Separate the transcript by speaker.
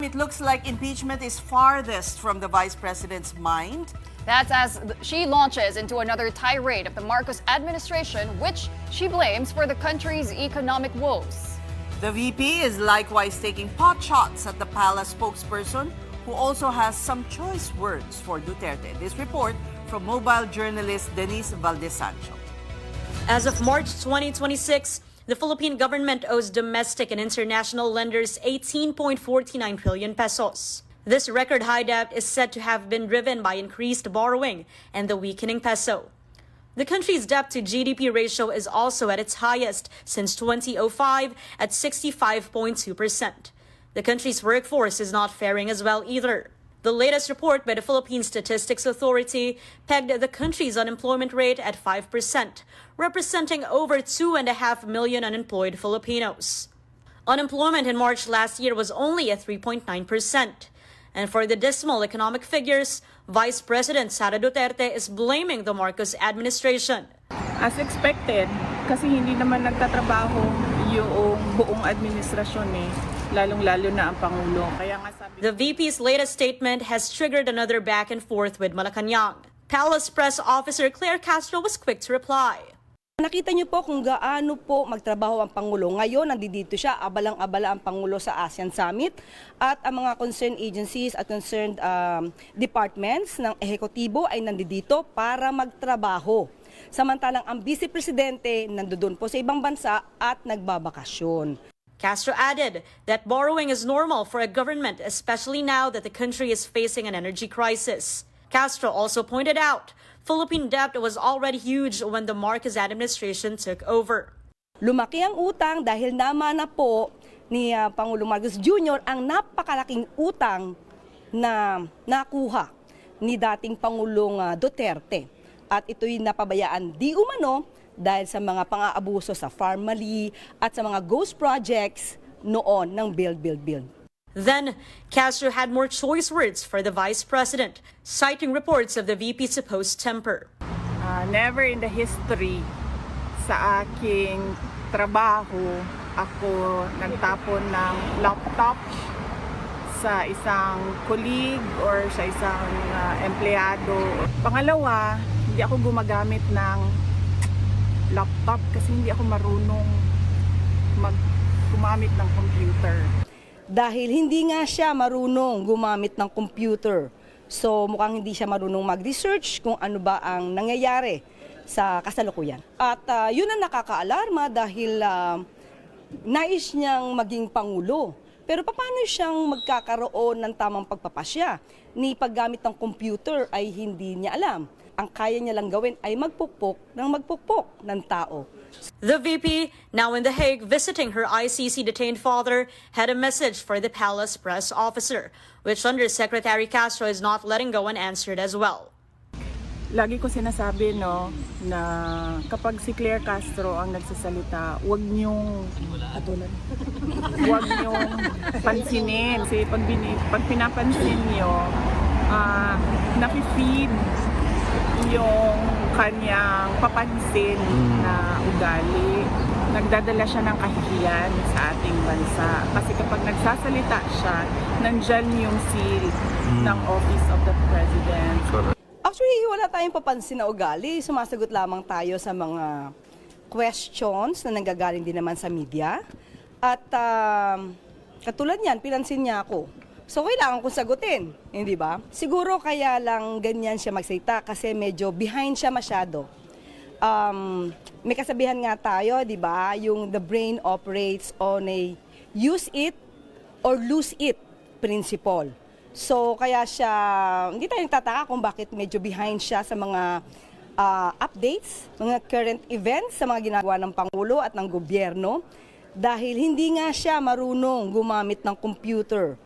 Speaker 1: it looks like impeachment is farthest from the Vice President's mind.
Speaker 2: That's as she launches into another tirade of the Marcos administration, which she blames for the country's economic woes.
Speaker 1: The VP is likewise taking pot shots at the palace spokesperson, who also has some choice words for Duterte. This report from mobile journalist Denise Valdesancho.
Speaker 3: As of March 2026, the Philippine government owes domestic and international lenders 18.49 trillion pesos. This record high debt is said to have been driven by increased borrowing and the weakening peso. The country's debt to GDP ratio is also at its highest since 2005 at 65.2%. The country's workforce is not faring as well either. The latest report by the Philippine Statistics Authority pegged the country's unemployment rate at 5%, representing over 2.5 million unemployed Filipinos. Unemployment in March last year was only at 3.9%. And for the dismal economic figures, Vice President Sara Duterte is blaming the Marcos administration.
Speaker 4: As expected, kasi hindi naman nagtatrabaho yung buong administrasyon lalong-lalo na ang Pangulo. Kaya nga sabi...
Speaker 3: The VP's latest statement has triggered another back and forth with Malacanang. Palace Press Officer Claire Castro was quick to reply.
Speaker 5: Nakita niyo po kung gaano po magtrabaho ang Pangulo. Ngayon, nandito siya, abalang-abala ang Pangulo sa ASEAN Summit at ang mga concerned agencies at concerned departments ng ehekutibo ay nandito para magtrabaho. Samantalang ang Vice Presidente nandoon po sa ibang bansa at nagbabakasyon.
Speaker 3: Castro added that borrowing is normal for a government, especially now that the country is facing an energy crisis. Castro also pointed out Philippine debt was already huge when the Marcos administration took over.
Speaker 5: Lumaki ang utang dahil naman na po ni Pangulong Marcos Jr. ang napakalaking utang na nakuha ni dating Pangulong Duterte. At ito'y napabayaan di umano dahil sa mga pang-aabuso sa Farm Mali at sa mga ghost projects noon ng Build.
Speaker 3: Then, Castro had more choice words for the Vice President, citing reports of the VP's supposed temper.
Speaker 4: Never in the history sa aking trabaho ako nagtapon ng laptop sa isang colleague or sa isang empleyado. Pangalawa, hindi ako gumagamit ng laptop kasi hindi ako marunong gumamit ng computer.
Speaker 5: Dahil hindi nga siya marunong gumamit ng computer. So mukhang hindi siya marunong mag-research kung ano ba ang nangyayari sa kasalukuyan. At yun ang nakakaalarma dahil nais niyang maging Pangulo. Pero paano siyang magkakaroon ng tamang pagpapasya? Ni paggamit ng computer ay hindi niya alam. Ang kaya niya lang gawin ay magpukpok ng tao.
Speaker 3: The VP, now in The Hague visiting her ICC detained father, had a message for the palace press officer, which Undersecretary Castro is not letting go unanswered as well.
Speaker 4: Lagi ko sinasabi na kapag si Claire Castro ang nagsasalita, huwag niyong pansinin. Kasi pag pinapansin niyo, napi-feed yung kanyang papansin na ugali. Nagdadala siya ng kahihiyan sa ating bansa. Kasi kapag nagsasalita siya, nandyan yung seal ng Office of the President.
Speaker 5: Actually, wala tayong papansin na ugali. Sumasagot lamang tayo sa mga questions na nanggagaling din naman sa media. At katulad niyan, pinansin niya ako. So, kailangan kong sagutin, hindi ba? Siguro kaya lang ganyan siya magsalita kasi medyo behind siya masyado. May kasabihan nga tayo, di ba? Yung the brain operates on a use it or lose it principle. So, kaya siya, hindi tayo nagtataka kung bakit medyo behind siya sa mga updates, mga current events, sa mga ginagawa ng Pangulo at ng gobyerno. Dahil hindi nga siya marunong gumamit ng computer.